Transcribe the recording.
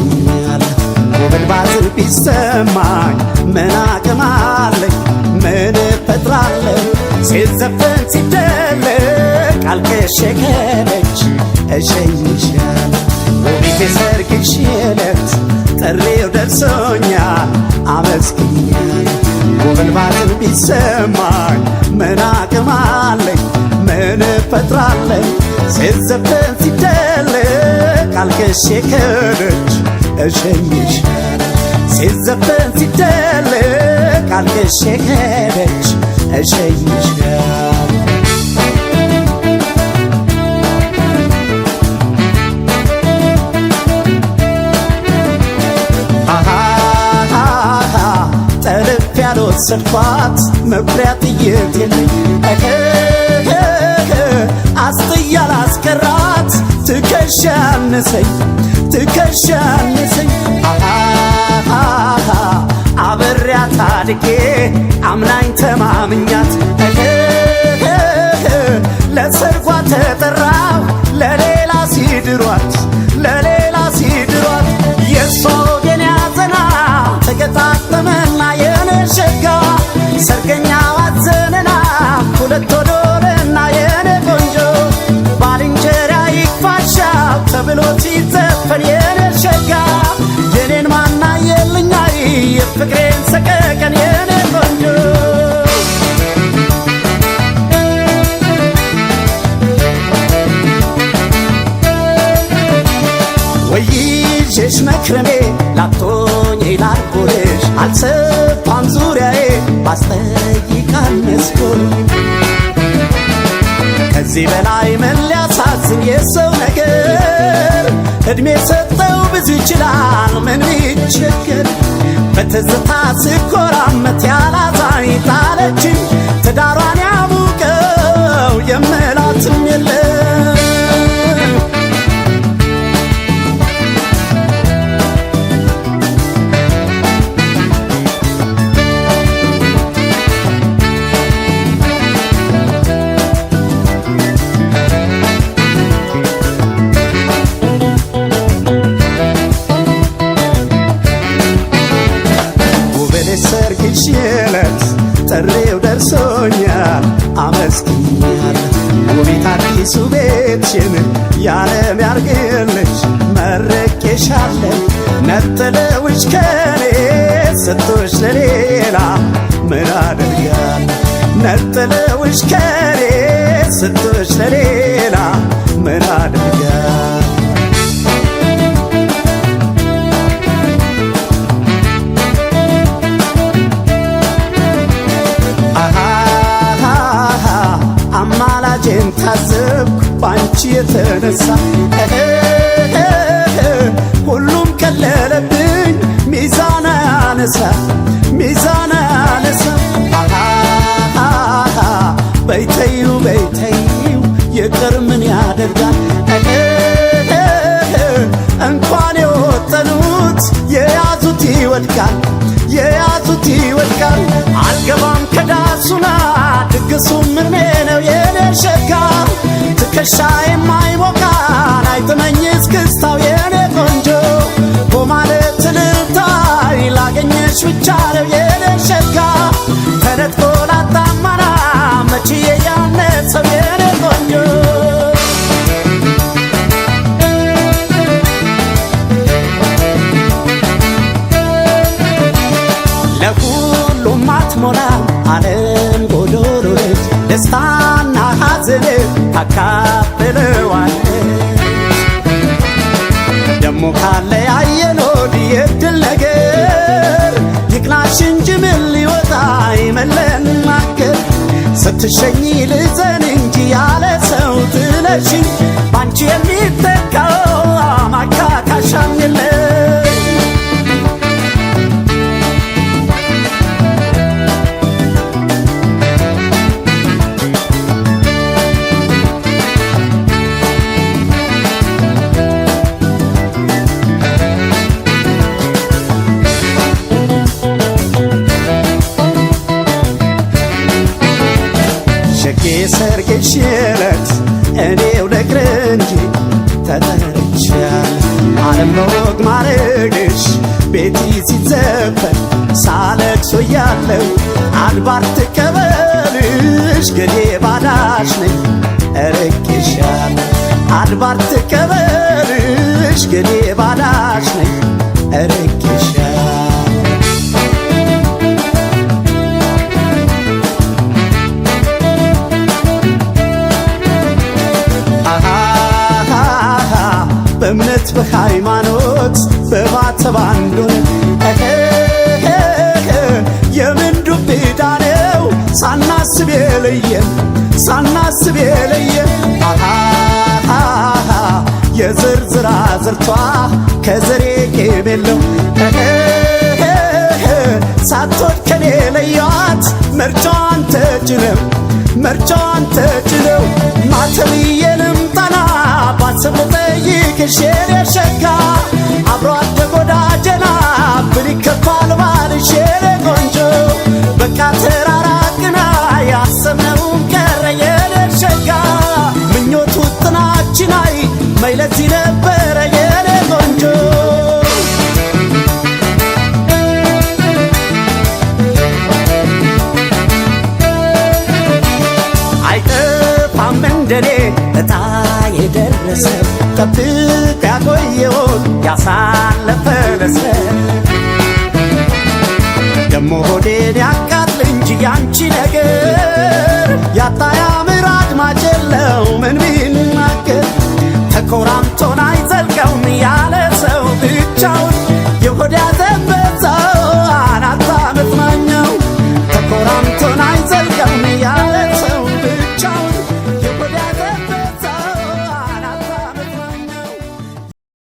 አመስግኛለሁ። ጉብል ባዝን ቢሰማኝ ምን አቅም አለኝ? ምን እፈጥራለሁ? ሲዘፈን ሲደለቅ አልቅሼ ከደጅ እሸኝሻለሁ። ውቢት የሰርግሽ ዕለት ጥሪው ደርሶኛል አመስግኛለሁ። ጉብል ባዝን ቢሰማኝ ምን አቅም አለኝ? ምን እፈጥራለሁ? ሲዘፈን ሲደለቅ አልቅሼ ከደጅ እሸኝሻለሁ። ሲዘፈን ሲደለቅ አልቅሼ ከደጅ እሸኝሻለሁ። ጠልፍ ያልወሰድኳት መኩሪያ ጥይት የለኝ አስጥያ ላስቀራት ትከሻ አነሰኝ ትከሻ አነሰኝ አብሬያት አድጌ አምናኝ ተማምኛት ለሰርጓ ተጠራሁ ለሌላ ሲድሯት ለሌላ ሲድሯት የሷ ወገን ያዘና ተገጣጠመና የኔ ሸጋ ሰርገኛው አዘነና ሁለት ወዶልና የኔ ቆንጆ ባልንጀራ ይክፋሻው ተብሎ ሲዘፈን የኔ ሸጋ የኔን ማና የልኛይ የፍቅሬን ሰቀቀን የኔ ቆንጆ ወይዤሽ መክረሜ ላቶኝ ላልኩልሽ አልሰፋም ዙሪያዬ ባስጠይቃል መስኮል ከዚህ በላይ ምን ሊያሳዝን የሰው ነገር እድሜ ሰጠው ብዙ ይችላል ምን ቢቸገር በትዝታ ስኮራመት ያላዛኝ ጣለችኝ ትዳሯን ያሙቀው የምላትም የለም ሰርግሽ ዕለት ጥሪው ደርሶኛል አመስግኛለሁ። ውቢት አዲሱ ቤትሽን ያለም ያርግልሽ መርቄሻለሁ። ነጥለውሽ ከኔ ሰጥቶሽ ለሌላ ምን አደርጋለሁ? ነጥለውሽ ከኔ ሰጥቶሽ ለሌላ ምን አደርጋለሁ? አማላጄን ታዘብኩ ባንቺ የተነሳ ሁሉም ቀለለብኝ ሚዛን አነሳ ሚዛን አነሳ በይተዩ በይተዩ ይቅር ምን ያደርጋል እንኳን የወጠኑት የያዙት ይወድቃል የያዙት ይወድቃል አልገባም ከዳሱና ድግሱ ምርሜ ነው የኔ ሸጋ ትከሻ የማይሞቃን አይጥመኝ እስክስታው የኔ ቆንጆ በማለት ልታይ ላገኘሽ ብቻ ነው የኔ ሸጋ ተነጥቆ ላጣማና መችዬ ያነሰው የኔ ቆንጆ ለሁሉም አትሞላ ዓለም ጎዶሎ ነች ደስታና ሐዘን ታካፍለዋለች ደሞ ካለ ያየኖድ የድል ነገር ይቅናሽ እንጂ ምን ሊወጣ ይመለናገር ስትሸኝ ልዘን እንጂ ያለ ሰው ትለሽኝ ባንቺ የሚተካው ማካካሻም የለም ሰርግሽ ዕለት እኔው ልቅር እንጂ ተጠርቻለሁ ዓለም ወግ ማረግሽ ቤቲ ሲዘፈን ሳለቅሶ ያለው አድባር ትቀበልሽ ገዴ ባዳሽ ነኝ እርቄሻለሁ አድባር ትቀበልሽ ገዴ ባዳሽ ነኝ እርቄሻለሁ በእምነት በሃይማኖት በማተባንዱን የምን ዱብ ዕዳ ነው ሳናስብ የለየን ሳናስብ የለየን የዝርዝራ ዝርቷ ከዘሬ የሌለው ሳትወድ ከኔ ለያት መርጫዋን ተጭነው መርጫዋን ተጭነው ማተብዬ ልምጣና ባሰብ ልጠይቅሽ የኔ ሸጋ አብሮ አደግ ወዳጀና ብል ይከፋል ባልሽ የኔ ቆንጆ በቃ ተራራቅና ያሰብነውን ቀረ የኔ ሸጋ ምኞቱ ጥናችን አይ መይለዚህ ነበረ የኔ ቆንጆ አይጠፋም እንደኔ እጣ የደረሰ ጠብቅ ያቆየውን ያሳለፈ ለሰ ደሞ ሆዴ